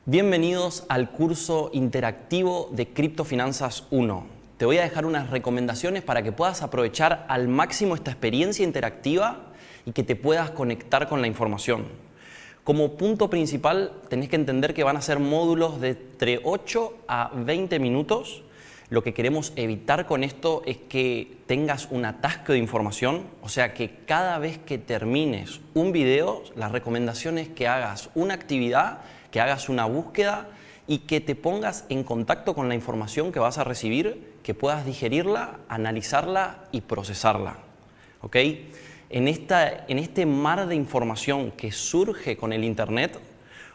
Bienvenidos al curso interactivo de Criptofinanzas 1. Te voy a dejar unas recomendaciones para que puedas aprovechar al máximo esta experiencia interactiva y que te puedas conectar con la información. Como punto principal, tenés que entender que van a ser módulos de entre 8 a 20 minutos. Lo que queremos evitar con esto es que tengas un atasco de información, o sea que cada vez que termines un video, la recomendación es que hagas una actividad, que hagas una búsqueda y que te pongas en contacto con la información que vas a recibir, que puedas digerirla, analizarla y procesarla. ¿Ok? En este mar de información que surge con el Internet,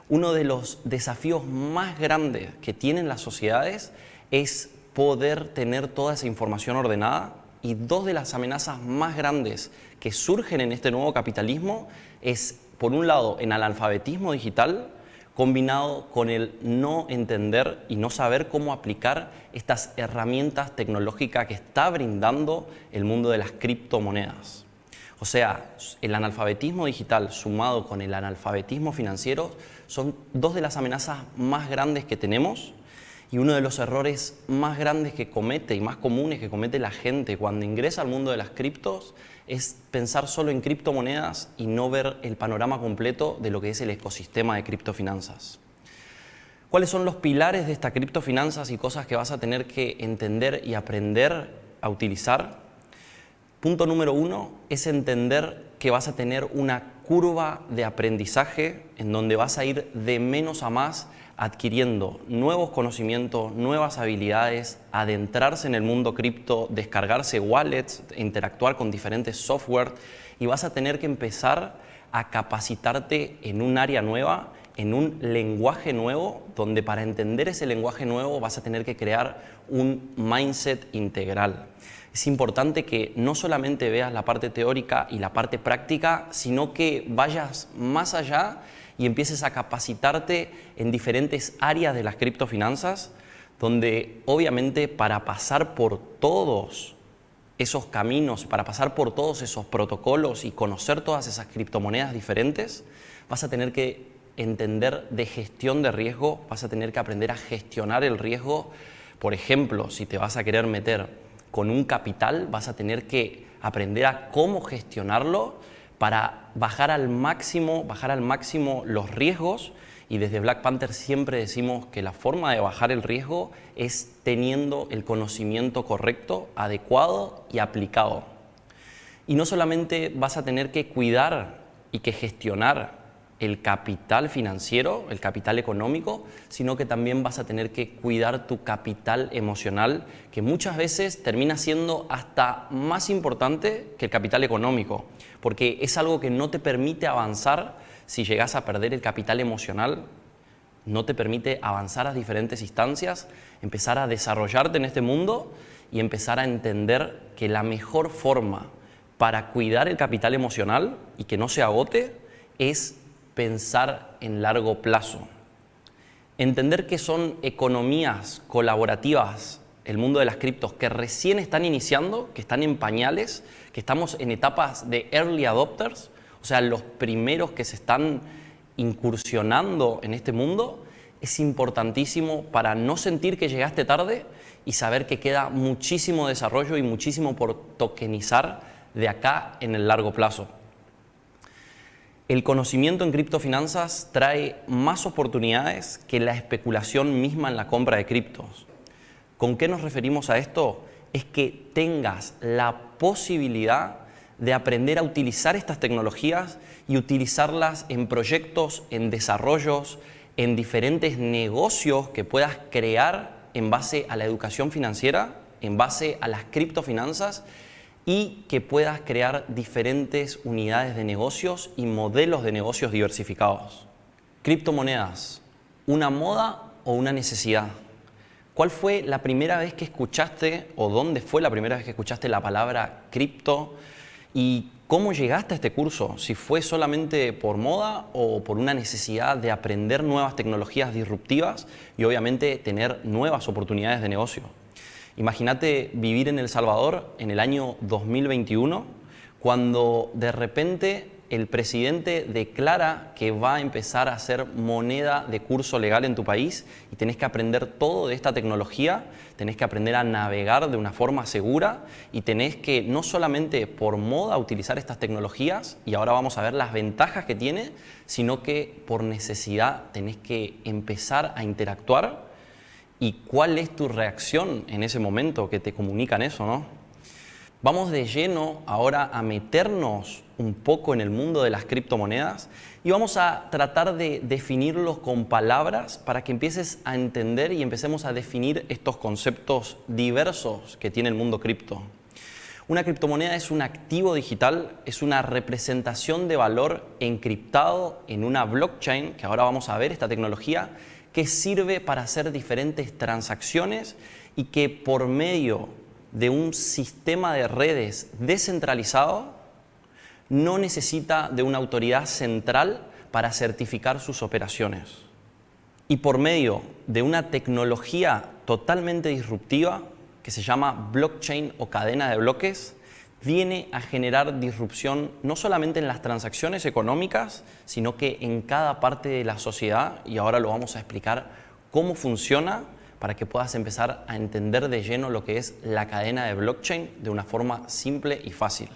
uno de los desafíos más grandes que tienen las sociedades es poder tener toda esa información ordenada, y dos de las amenazas más grandes que surgen en este nuevo capitalismo es, por un lado, el analfabetismo digital, combinado con el no entender y no saber cómo aplicar estas herramientas tecnológicas que está brindando el mundo de las criptomonedas. O sea, el analfabetismo digital sumado con el analfabetismo financiero son dos de las amenazas más grandes que tenemos, y uno de los errores más grandes que comete y más comunes que comete la gente cuando ingresa al mundo de las criptos es pensar solo en criptomonedas y no ver el panorama completo de lo que es el ecosistema de criptofinanzas. ¿Cuáles son los pilares de esta criptofinanzas y cosas que vas a tener que entender y aprender a utilizar? Punto número 1 es entender que vas a tener una curva de aprendizaje en donde vas a ir de menos a más, adquiriendo nuevos conocimientos, nuevas habilidades, adentrarse en el mundo cripto, descargarse wallets, interactuar con diferentes software, y vas a tener que empezar a capacitarte en un área nueva, en un lenguaje nuevo, donde para entender ese lenguaje nuevo vas a tener que crear un mindset integral. Es importante que no solamente veas la parte teórica y la parte práctica, sino que vayas más allá y empieces a capacitarte en diferentes áreas de las criptofinanzas, donde obviamente para pasar por todos esos caminos, para pasar por todos esos protocolos y conocer todas esas criptomonedas diferentes, vas a tener que entender de gestión de riesgo, vas a tener que aprender a gestionar el riesgo. Por ejemplo, si te vas a querer meter con un capital, vas a tener que aprender a cómo gestionarlo para bajar al máximo los riesgos. Y desde Black Panther siempre decimos que la forma de bajar el riesgo es teniendo el conocimiento correcto, adecuado y aplicado. Y no solamente vas a tener que cuidar y que gestionar el capital financiero, el capital económico, sino que también vas a tener que cuidar tu capital emocional, que muchas veces termina siendo hasta más importante que el capital económico, porque es algo que no te permite avanzar. Si llegas a perder el capital emocional, no te permite avanzar a diferentes instancias, empezar a desarrollarte en este mundo y empezar a entender que la mejor forma para cuidar el capital emocional y que no se agote es pensar en largo plazo. Entender que son economías colaborativas, el mundo de las criptos, que recién están iniciando, que están en pañales, que estamos en etapas de early adopters, o sea, los primeros que se están incursionando en este mundo, es importantísimo para no sentir que llegaste tarde y saber que queda muchísimo desarrollo y muchísimo por tokenizar de acá en el largo plazo. El conocimiento en criptofinanzas trae más oportunidades que la especulación misma en la compra de criptos. ¿Con qué nos referimos a esto? Es que tengas la posibilidad de aprender a utilizar estas tecnologías y utilizarlas en proyectos, en desarrollos, en diferentes negocios que puedas crear en base a la educación financiera, en base a las criptofinanzas, y que puedas crear diferentes unidades de negocios y modelos de negocios diversificados. Criptomonedas, ¿una moda o una necesidad? ¿Cuál fue la primera vez que escuchaste o dónde fue la primera vez que escuchaste la palabra cripto? ¿Y cómo llegaste a este curso? ¿Si fue solamente por moda o por una necesidad de aprender nuevas tecnologías disruptivas y obviamente tener nuevas oportunidades de negocio? Imagínate vivir en El Salvador en el año 2021, cuando de repente el presidente declara que va a empezar a hacer moneda de curso legal en tu país y tenés que aprender todo de esta tecnología, tenés que aprender a navegar de una forma segura y tenés que no solamente por moda utilizar estas tecnologías, y ahora vamos a ver las ventajas que tiene, sino que por necesidad tenés que empezar a interactuar. ¿Y cuál es tu reacción en ese momento que te comunican eso, no? Vamos de lleno ahora a meternos un poco en el mundo de las criptomonedas y vamos a tratar de definirlos con palabras para que empieces a entender y empecemos a definir estos conceptos diversos que tiene el mundo cripto. Una criptomoneda es un activo digital, es una representación de valor encriptado en una blockchain, que ahora vamos a ver esta tecnología, que sirve para hacer diferentes transacciones y que por medio de un sistema de redes descentralizado no necesita de una autoridad central para certificar sus operaciones. Y por medio de una tecnología totalmente disruptiva que se llama blockchain o cadena de bloques, viene a generar disrupción no solamente en las transacciones económicas, sino que en cada parte de la sociedad, y ahora lo vamos a explicar cómo funciona para que puedas empezar a entender de lleno lo que es la cadena de blockchain de una forma simple y fácil.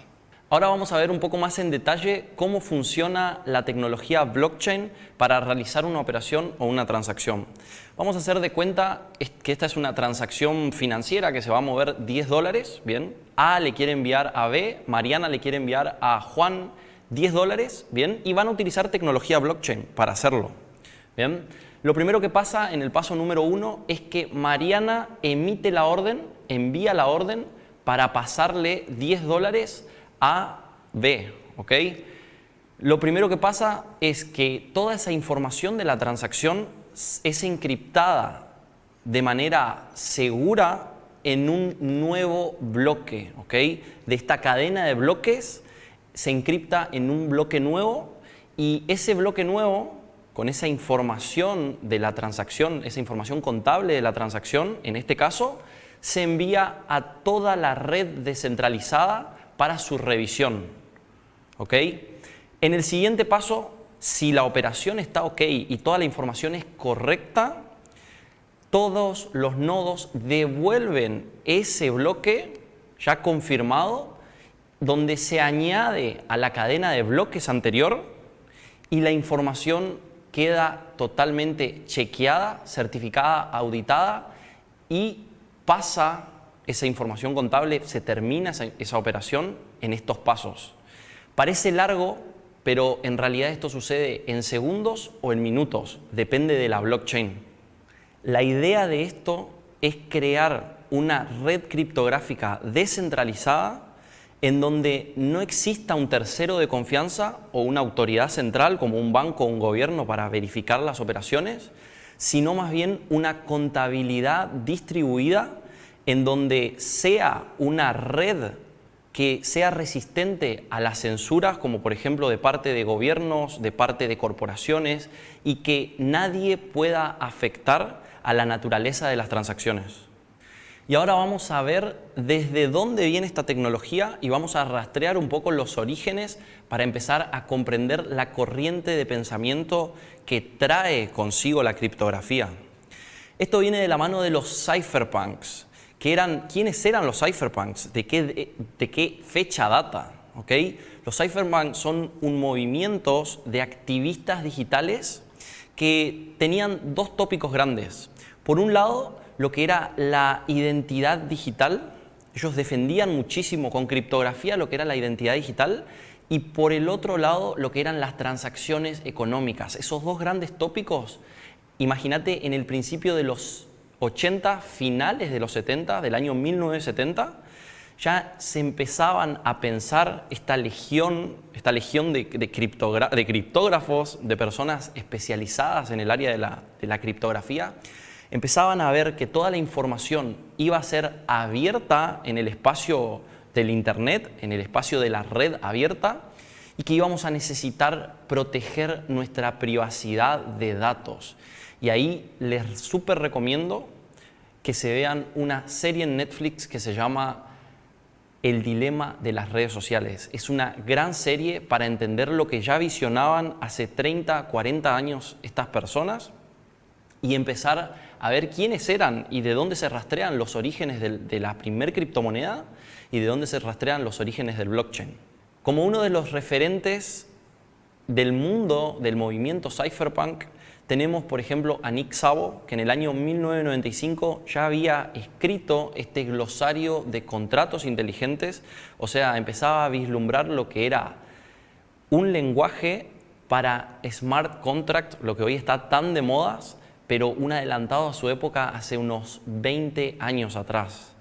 Ahora vamos a ver un poco más en detalle cómo funciona la tecnología blockchain para realizar una operación o una transacción. Vamos a hacer de cuenta que esta es una transacción financiera que se va a mover $10, ¿bien? A le quiere enviar a B, Mariana le quiere enviar a Juan $10, ¿bien? Y van a utilizar tecnología blockchain para hacerlo, ¿bien? Lo primero que pasa en el paso número 1 es que Mariana emite la orden, envía la orden para pasarle $10 a B, ¿ok? Lo primero que pasa es que toda esa información de la transacción es encriptada de manera segura en un nuevo bloque, ¿ok? De esta cadena de bloques se encripta en un bloque nuevo y ese bloque nuevo, con esa información de la transacción, esa información contable de la transacción, en este caso, se envía a toda la red descentralizada para su revisión, ¿ok? En el siguiente paso, si la operación está ok y toda la información es correcta, todos los nodos devuelven ese bloque ya confirmado, donde se añade a la cadena de bloques anterior y la información queda totalmente chequeada, certificada, auditada y pasa esa información contable, se termina esa operación en estos pasos. Parece largo, pero en realidad esto sucede en segundos o en minutos, depende de la blockchain. La idea de esto es crear una red criptográfica descentralizada en donde no exista un tercero de confianza o una autoridad central como un banco o un gobierno para verificar las operaciones, sino más bien una contabilidad distribuida en donde sea una red que sea resistente a las censuras, como por ejemplo de parte de gobiernos, de parte de corporaciones, y que nadie pueda afectar a la naturaleza de las transacciones. Y ahora vamos a ver desde dónde viene esta tecnología y vamos a rastrear un poco los orígenes para empezar a comprender la corriente de pensamiento que trae consigo la criptografía. Esto viene de la mano de los cypherpunks. ¿Quiénes eran los cypherpunks? ¿De qué fecha data? ¿Okay? Los cypherpunks son un movimiento de activistas digitales que tenían dos tópicos grandes. Por un lado, lo que era la identidad digital. Ellos defendían muchísimo con criptografía lo que era la identidad digital. Y por el otro lado, lo que eran las transacciones económicas. Esos dos grandes tópicos, imagínate en el principio de los 80, finales de los 70, del año 1970, ya se empezaban a pensar esta legión de criptógrafos, de personas especializadas en el área de la criptografía, empezaban a ver que toda la información iba a ser abierta en el espacio del Internet, en el espacio de la red abierta, y que íbamos a necesitar proteger nuestra privacidad de datos. Y ahí les súper recomiendo que se vean una serie en Netflix que se llama El dilema de las redes sociales. Es una gran serie para entender lo que ya visionaban hace 30, 40 años estas personas y empezar a ver quiénes eran y de dónde se rastrean los orígenes de la primer criptomoneda y de dónde se rastrean los orígenes del blockchain. Como uno de los referentes del mundo del movimiento cypherpunk, tenemos, por ejemplo, a Nick Szabo, que en el año 1995 ya había escrito este glosario de contratos inteligentes, o sea, empezaba a vislumbrar lo que era un lenguaje para smart contract, lo que hoy está tan de moda, pero un adelantado a su época hace unos 20 años atrás.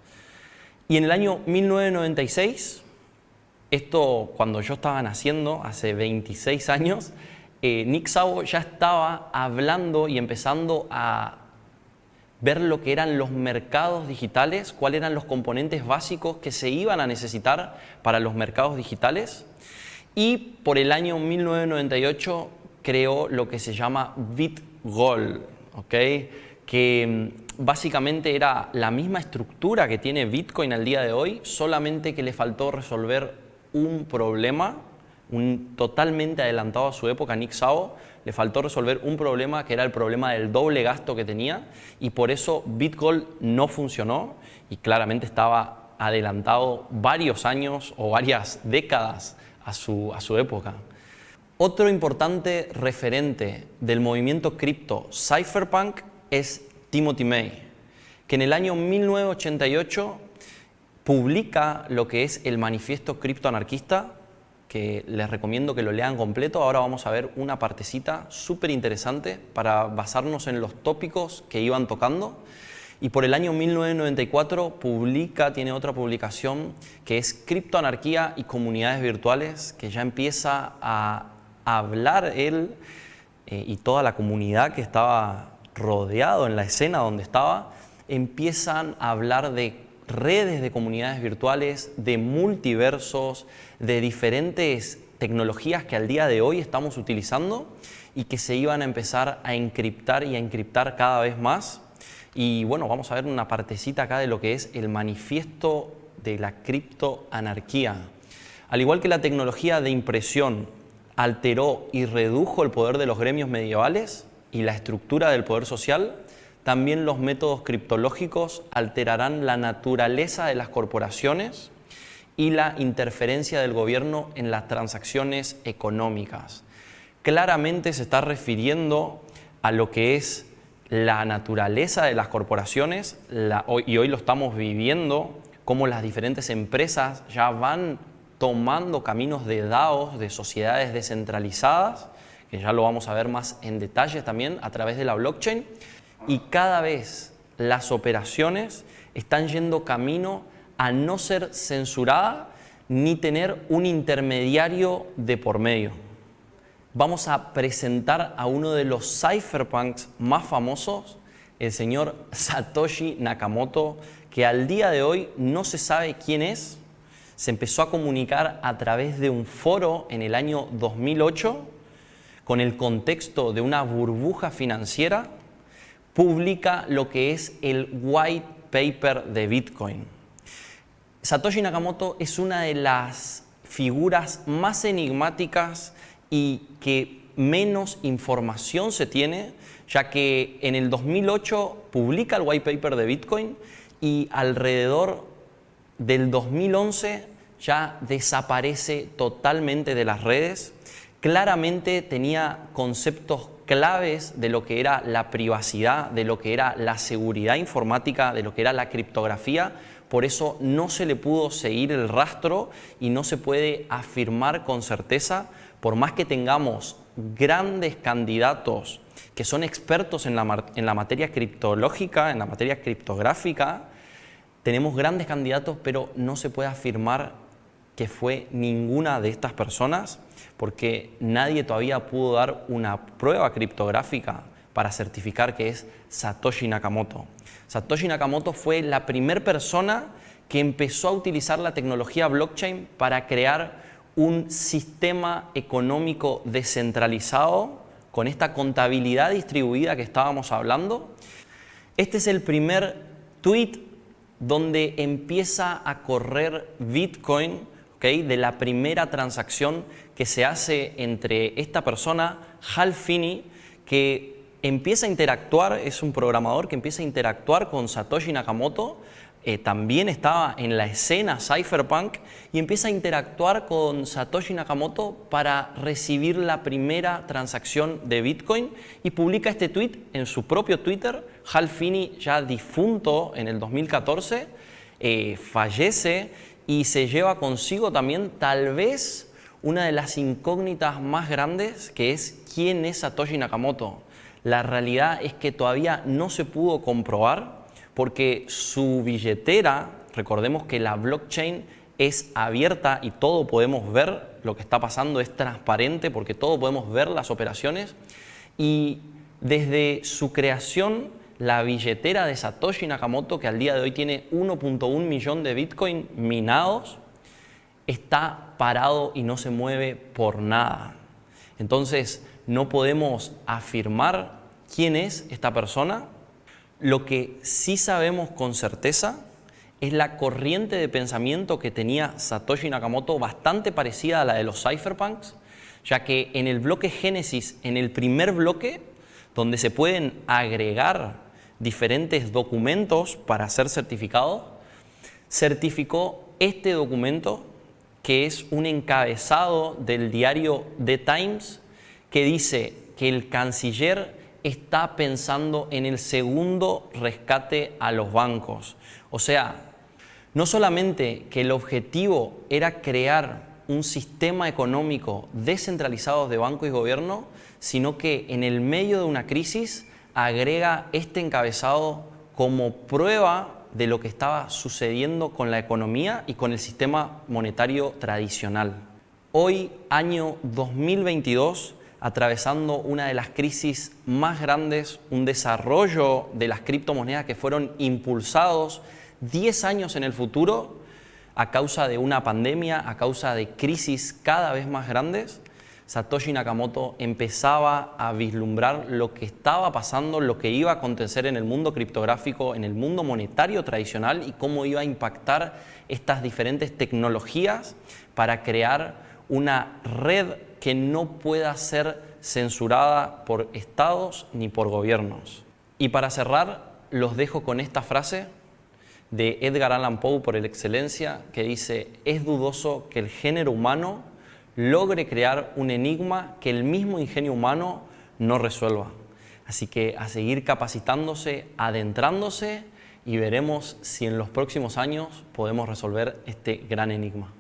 Y en el año 1996, esto cuando yo estaba naciendo, hace 26 años, Nick Szabo ya estaba hablando y empezando a ver lo que eran los mercados digitales, cuáles eran los componentes básicos que se iban a necesitar para los mercados digitales. Y por el año 1998 creó lo que se llama BitGold, ¿okay? Que básicamente era la misma estructura que tiene Bitcoin al día de hoy, solamente que le faltó resolver un problema. Totalmente adelantado a su época, Nick Szabo, le faltó resolver un problema que era el problema del doble gasto que tenía y por eso BitGold no funcionó y claramente estaba adelantado varios años o varias décadas a su época. Otro importante referente del movimiento cripto cypherpunk es Timothy May, que en el año 1988 publica lo que es el manifiesto criptoanarquista, que les recomiendo que lo lean completo. Ahora vamos a ver una partecita súper interesante para basarnos en los tópicos que iban tocando. Y por el año 1994 tiene otra publicación que es Criptoanarquía y Comunidades Virtuales, que ya empieza a hablar él y toda la comunidad que estaba rodeado en la escena donde estaba, empiezan a hablar de redes de comunidades virtuales, de multiversos, de diferentes tecnologías que al día de hoy estamos utilizando y que se iban a empezar a encriptar y a encriptar cada vez más. Y bueno, vamos a ver una partecita acá de lo que es el manifiesto de la criptoanarquía. Al igual que la tecnología de impresión alteró y redujo el poder de los gremios medievales y la estructura del poder social, también los métodos criptológicos alterarán la naturaleza de las corporaciones y la interferencia del gobierno en las transacciones económicas. Claramente se está refiriendo a lo que es la naturaleza de las corporaciones y hoy lo estamos viviendo, cómo las diferentes empresas ya van tomando caminos de DAOs, de sociedades descentralizadas, que ya lo vamos a ver más en detalle también a través de la blockchain. Y cada vez las operaciones están yendo camino a no ser censurada ni tener un intermediario de por medio. Vamos a presentar a uno de los cypherpunks más famosos, el señor Satoshi Nakamoto, que al día de hoy no se sabe quién es. Se empezó a comunicar a través de un foro en el año 2008 con el contexto de una burbuja financiera. Publica lo que es el white paper de Bitcoin. Satoshi Nakamoto es una de las figuras más enigmáticas y que menos información se tiene, ya que en el 2008 publica el white paper de Bitcoin y alrededor del 2011 ya desaparece totalmente de las redes. Claramente tenía conceptos claves de lo que era la privacidad, de lo que era la seguridad informática, de lo que era la criptografía. Por eso no se le pudo seguir el rastro y no se puede afirmar con certeza, por más que tengamos grandes candidatos que son expertos en la materia criptológica, en la materia criptográfica, tenemos grandes candidatos, pero no se puede afirmar que fue ninguna de estas personas, porque nadie todavía pudo dar una prueba criptográfica para certificar que es Satoshi Nakamoto. Satoshi Nakamoto fue la primera persona que empezó a utilizar la tecnología blockchain para crear un sistema económico descentralizado con esta contabilidad distribuida que estábamos hablando. Este es el primer tweet donde empieza a correr Bitcoin, ¿okay?, de la primera transacción que se hace entre esta persona, Hal Finney, que empieza a interactuar, es un programador que empieza a interactuar con Satoshi Nakamoto, también estaba en la escena cypherpunk, y empieza a interactuar con Satoshi Nakamoto para recibir la primera transacción de Bitcoin y publica este tweet en su propio Twitter. Hal Finney, ya difunto en el 2014, fallece y se lleva consigo también tal vez una de las incógnitas más grandes, que es ¿quién es Satoshi Nakamoto? La realidad es que todavía no se pudo comprobar, porque su billetera, recordemos que la blockchain es abierta y todo podemos ver lo que está pasando, es transparente porque todo podemos ver las operaciones, y desde su creación la billetera de Satoshi Nakamoto, que al día de hoy tiene 1.1 millón de Bitcoin minados, está parado y no se mueve por nada. Entonces no podemos afirmar quién es esta persona. Lo que sí sabemos con certeza es la corriente de pensamiento que tenía Satoshi Nakamoto, bastante parecida a la de los cypherpunks, ya que en el bloque Génesis, en el primer bloque, donde se pueden agregar diferentes documentos para ser certificados, certificó este documento, que es un encabezado del diario The Times, que dice que el canciller está pensando en el segundo rescate a los bancos. O sea, no solamente que el objetivo era crear un sistema económico descentralizado de banco y gobierno, sino que en el medio de una crisis agrega este encabezado como prueba de lo que estaba sucediendo con la economía y con el sistema monetario tradicional. Hoy, año 2022, atravesando una de las crisis más grandes, un desarrollo de las criptomonedas que fueron impulsados 10 años en el futuro a causa de una pandemia, a causa de crisis cada vez más grandes, Satoshi Nakamoto empezaba a vislumbrar lo que estaba pasando, lo que iba a acontecer en el mundo criptográfico, en el mundo monetario tradicional, y cómo iba a impactar estas diferentes tecnologías para crear una red que no pueda ser censurada por estados ni por gobiernos. Y para cerrar, los dejo con esta frase de Edgar Allan Poe por excelencia, que dice: es dudoso que el género humano logre crear un enigma que el mismo ingenio humano no resuelva. Así que a seguir capacitándose, adentrándose, y veremos si en los próximos años podemos resolver este gran enigma.